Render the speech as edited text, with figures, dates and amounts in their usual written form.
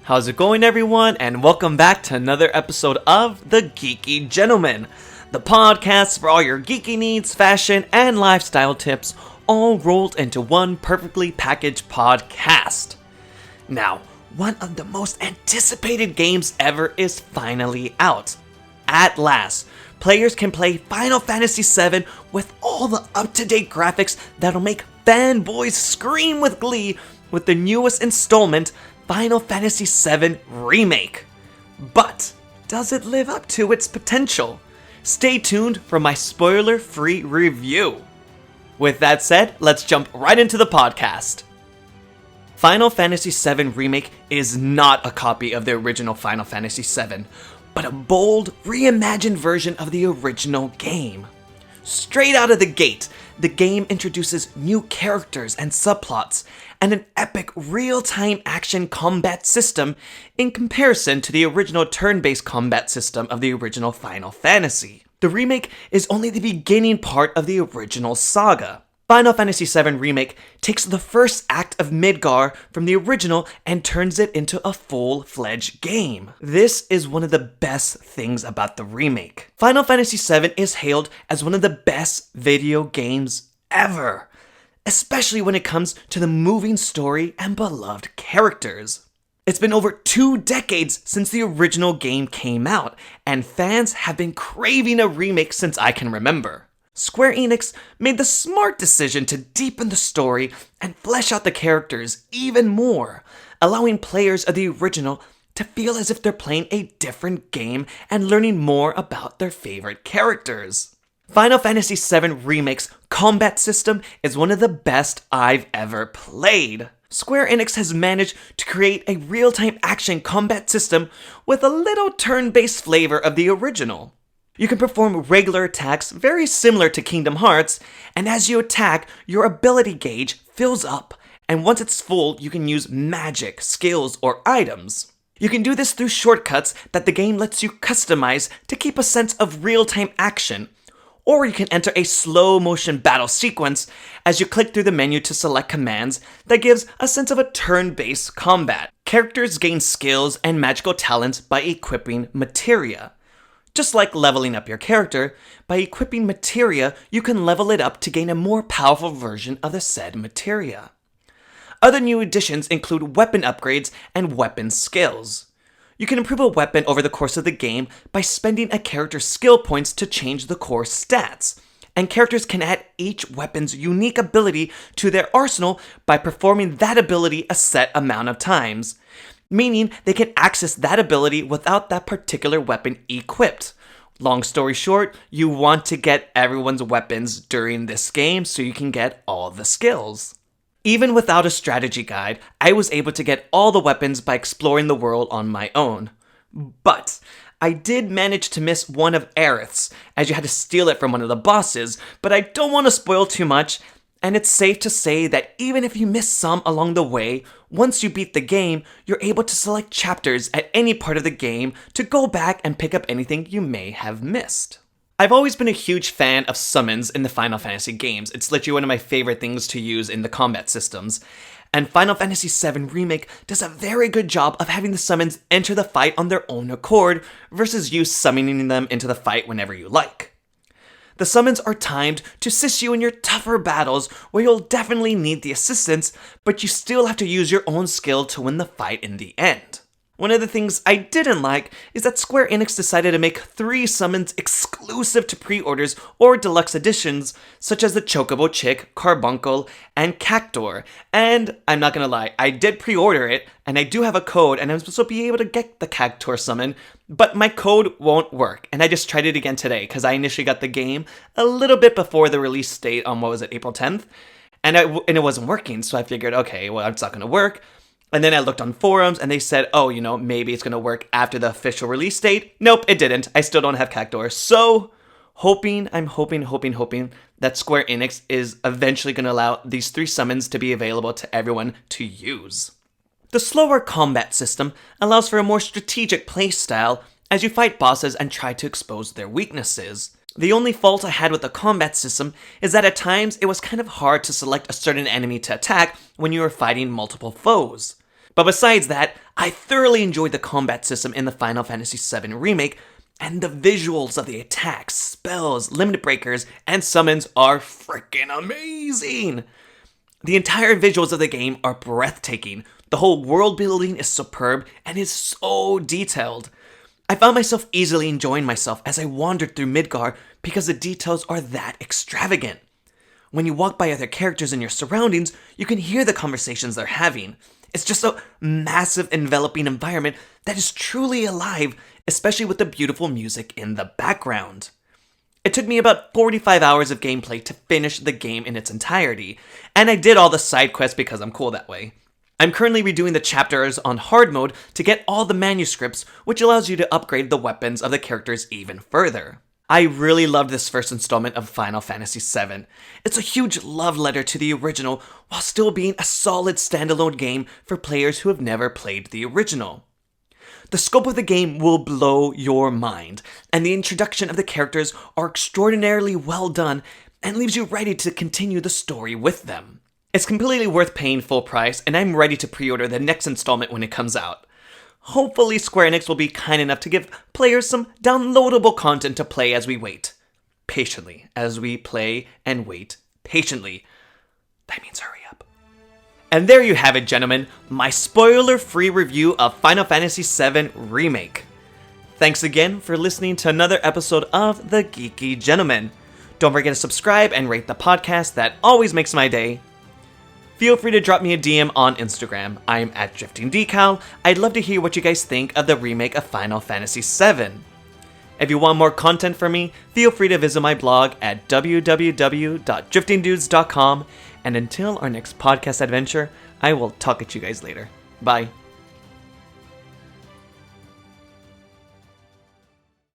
How's it going, everyone? And welcome back to another episode of the Geeky Gentleman, the podcast for all your geeky needs, fashion, and lifestyle tips, all rolled into one perfectly packaged podcast. Now, one of the most anticipated games ever is finally out. At last, players can play Final Fantasy VII with all the up-to-date graphics that'll make fanboys scream with glee with the newest installment, Final Fantasy VII Remake. But does it live up to its potential? Stay tuned for my spoiler-free review. With that said, let's jump right into the podcast. Final Fantasy VII Remake is not a copy of the original Final Fantasy VII, but a bold, reimagined version of the original game. Straight out of the gate, the game introduces new characters and subplots, and an epic real-time action combat system in comparison to the original turn-based combat system of the original Final Fantasy. The remake is only the beginning part of the original saga. Final Fantasy VII Remake takes the first act of Midgar from the original and turns it into a full-fledged game. This is one of the best things about the remake. Final Fantasy VII is hailed as one of the best video games ever, especially when it comes to the moving story and beloved characters. It's been over 2 decades since the original game came out, and fans have been craving a remake since I can remember. Square Enix made the smart decision to deepen the story and flesh out the characters even more, allowing players of the original to feel as if they're playing a different game and learning more about their favorite characters. Final Fantasy VII Remake's combat system is one of the best I've ever played. Square Enix has managed to create a real-time action combat system with a little turn-based flavor of the original. You can perform regular attacks very similar to Kingdom Hearts, and as you attack, your ability gauge fills up, and once it's full, you can use magic, skills, or items. You can do this through shortcuts that the game lets you customize to keep a sense of real-time action, or you can enter a slow-motion battle sequence as you click through the menu to select commands that gives a sense of a turn-based combat. Characters gain skills and magical talents by equipping materia. Just like leveling up your character, by equipping materia, you can level it up to gain a more powerful version of the said materia. Other new additions include weapon upgrades and weapon skills. You can improve a weapon over the course of the game by spending a character's skill points to change the core stats, and characters can add each weapon's unique ability to their arsenal by performing that ability a set amount of times, meaning they can access that ability without that particular weapon equipped. Long story short, you want to get everyone's weapons during this game so you can get all the skills. Even without a strategy guide, I was able to get all the weapons by exploring the world on my own. But I did manage to miss one of Aerith's, as you had to steal it from one of the bosses, but I don't want to spoil too much, and it's safe to say that even if you miss some along the way, once you beat the game, you're able to select chapters at any part of the game to go back and pick up anything you may have missed. I've always been a huge fan of summons in the Final Fantasy games. It's literally one of my favorite things to use in the combat systems. And Final Fantasy VII Remake does a very good job of having the summons enter the fight on their own accord versus you summoning them into the fight whenever you like. The summons are timed to assist you in your tougher battles where you'll definitely need the assistance, but you still have to use your own skill to win the fight in the end. One of the things I didn't like is that Square Enix decided to make 3 summons exclusive to pre-orders or deluxe editions, such as the Chocobo Chick, Carbuncle, and Cactor. And I'm not gonna lie, I did pre-order it, and I do have a code, and I'm supposed to be able to get the Cactor summon, but my code won't work, and I just tried it again today, because I initially got the game a little bit before the release date on, April 10th, and it wasn't working, so I figured, okay, well, it's not gonna work. And then I looked on forums and they said, oh, maybe it's going to work after the official release date. Nope, it didn't. I still don't have Cactor. So, I'm hoping that Square Enix is eventually going to allow these 3 summons to be available to everyone to use. The slower combat system allows for a more strategic playstyle as you fight bosses and try to expose their weaknesses. The only fault I had with the combat system is that at times it was kind of hard to select a certain enemy to attack when you were fighting multiple foes. But besides that, I thoroughly enjoyed the combat system in the Final Fantasy VII Remake, and the visuals of the attacks, spells, limit breakers, and summons are freaking amazing! The entire visuals of the game are breathtaking. The whole world building is superb and is so detailed. I found myself easily enjoying myself as I wandered through Midgar because the details are that extravagant. When you walk by other characters in your surroundings, you can hear the conversations they're having. It's just a massive, enveloping environment that is truly alive, especially with the beautiful music in the background. It took me about 45 hours of gameplay to finish the game in its entirety, and I did all the side quests because I'm cool that way. I'm currently redoing the chapters on hard mode to get all the manuscripts, which allows you to upgrade the weapons of the characters even further. I really loved this first installment of Final Fantasy VII. It's a huge love letter to the original, while still being a solid standalone game for players who have never played the original. The scope of the game will blow your mind, and the introduction of the characters are extraordinarily well done and leaves you ready to continue the story with them. It's completely worth paying full price, and I'm ready to pre-order the next installment when it comes out. Hopefully Square Enix will be kind enough to give players some downloadable content to play as we wait. Patiently, as we play and wait patiently. That means hurry up. And there you have it, gentlemen, my spoiler-free review of Final Fantasy VII Remake. Thanks again for listening to another episode of The Geeky Gentleman. Don't forget to subscribe and rate the podcast, that always makes my day. Feel free to drop me a DM on Instagram. I'm at DriftingDecal. I'd love to hear what you guys think of the remake of Final Fantasy VII. If you want more content from me, feel free to visit my blog at www.driftingdudes.com. And until our next podcast adventure, I will talk at you guys later. Bye.